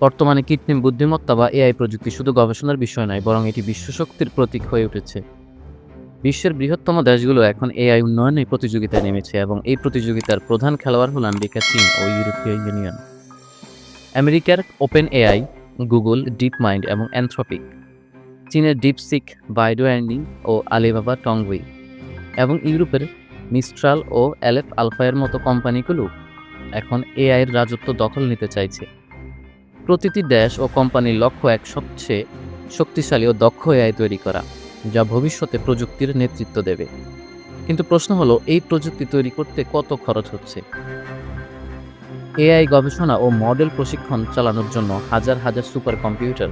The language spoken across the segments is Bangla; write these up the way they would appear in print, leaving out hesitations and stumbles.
বর্তমানে কৃত্রিম বুদ্ধিমত্তা বা এআই প্রযুক্তি শুধু গবেষণার বিষয় নয়, বরং এটি বিশ্বশক্তির প্রতীক হয়ে উঠেছে। বিশ্বের বৃহত্তম দেশগুলো এখন এআই উন্নয়নে প্রতিযোগিতায় নেমেছে এবং এই প্রতিযোগিতার প্রধান খেলোয়াড় হল আমেরিকা, চীন ও ইউরোপীয় ইউনিয়ন। আমেরিকার open AI, Google, deep mind এবং অ্যানথ্রপিক, চীনের ডিপসিক, বাইডোয়ার্নি ও আলিবাবা টংগুই এবং ইউরোপের মিস্ট্রাল ও অ্যালেপ আলফায়ের মতো কোম্পানিগুলো এখন এআইয়ের রাজত্ব দখল নিতে চাইছে। প্রতিটি দেশ ও কোম্পানির লক্ষ্য এক সবচেয়ে শক্তিশালী ও দক্ষ এআই তৈরি করা, যা ভবিষ্যতে প্রযুক্তির নেতৃত্ব দেবে। কিন্তু প্রশ্ন হলো, এই প্রযুক্তি তৈরি করতে কত খরচ হচ্ছে? এআই গবেষণা ও মডেল প্রশিক্ষণ চালানোর জন্য হাজার হাজার সুপার কম্পিউটার,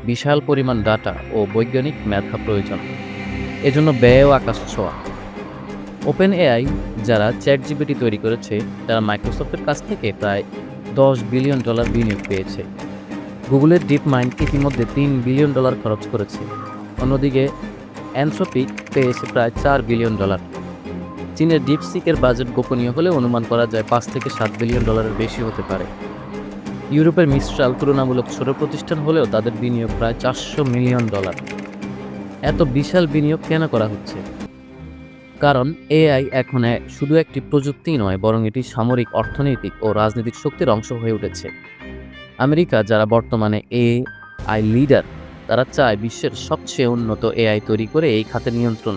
বিশাল পরিমাণ ডাটা ও বৈজ্ঞানিক মেধা প্রয়োজন। এজন্য ব্যয়ও আকাশ ছোঁয়া। ওপেন এআই, যারা চ্যাটজিপিটি তৈরি করেছে, তারা মাইক্রোসফটের কাছ থেকে প্রায় $10 বিলিয়ন বিনিয়োগ পেয়েছে। গুগলের ডিপ মাইন্ড ইতিমধ্যে $3 বিলিয়ন খরচ করেছে। অন্যদিকে অ্যানথ্রপিক পেয়েছে প্রায় $4 বিলিয়ন। চীনের ডিপসিকের বাজেট গোপনীয় হলে অনুমান করা যায় $5 থেকে $7 বিলিয়ন বেশি হতে পারে। ইউরোপের মিস্ট্রাল তুলনামূলক ছোট প্রতিষ্ঠান হলেও তাদের বিনিয়োগ প্রায় $400 মিলিয়ন। এত বিশাল বিনিয়োগ কেন করা হচ্ছে? কারণ এআই এখন শুধু একটি প্রযুক্তি নয়, বরং এটি সামরিক, অর্থনৈতিক ও রাজনৈতিক শক্তির অংশ হয়ে উঠেছে। আমেরিকা, যারা বর্তমানে এআই লিডার, তারা চায় বিশ্বের সবচেয়ে উন্নত এআই তৈরি করে এই খাতের নিয়ন্ত্রণ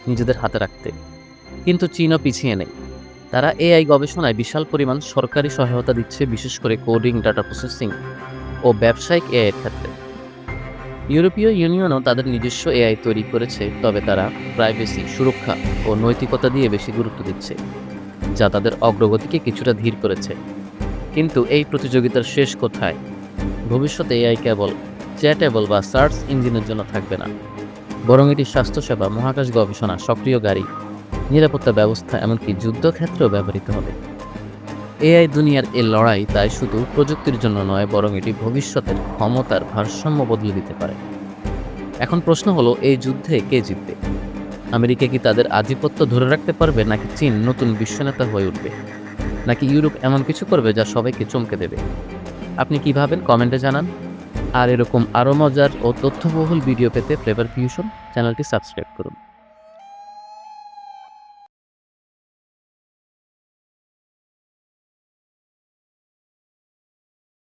নিজেদের হাতে রাখতে। কিন্তু চীনও পিছিয়ে নেই। তারা এআই গবেষণায় বিশাল পরিমাণ সরকারি সহায়তা দিচ্ছে, বিশেষ করে কোডিং, ডাটা প্রসেসিং ও ব্যবসায়িক এআইয়ের ক্ষেত্রে। ইউরোপীয় ইউনিয়নও তাদের নিজস্ব এআই তৈরি করেছে, তবে তারা প্রাইভেসি, সুরক্ষা ও নৈতিকতা দিয়ে বেশি গুরুত্ব দিচ্ছে, যা তাদের অগ্রগতিকে কিছুটা ধীর করেছে। কিন্তু এই প্রতিযোগিতার শেষ কোথায়? ভবিষ্যতে এআই কেবল চ্যাটেবল বা সার্চ ইঞ্জিনের জন্য থাকবে না, বরং এটি স্বাস্থ্যসেবা, মহাকাশ গবেষণা, সক্রিয় গাড়ি, নিরাপত্তা ব্যবস্থা, এমনকি যুদ্ধক্ষেত্রেও ব্যবহৃত হবে। এআই দুনিয়ার এই লড়াই তাই শুধু প্রযুক্তির জন্য নয়, বরং এটি ভবিষ্যতের ক্ষমতার ভারসাম্য বদলে দিতে পারে। এখন প্রশ্ন হলো, এই যুদ্ধে কে জিতবে? আমেরিকা কি তাদের আধিপত্য ধরে রাখতে পারবে, নাকি চীন নতুন বিশ্বনেতা হয়ে উঠবে, নাকি ইউরোপ এমন কিছু করবে যা সবাইকে চমকে দেবে? আপনি কি ভাবেন? কমেন্টে জানান। আর এরকম আরও মজার ও তথ্যবহুল ভিডিও পেতে ফ্লেভার ফিউশন চ্যানেলটি সাবস্ক্রাইব করুন।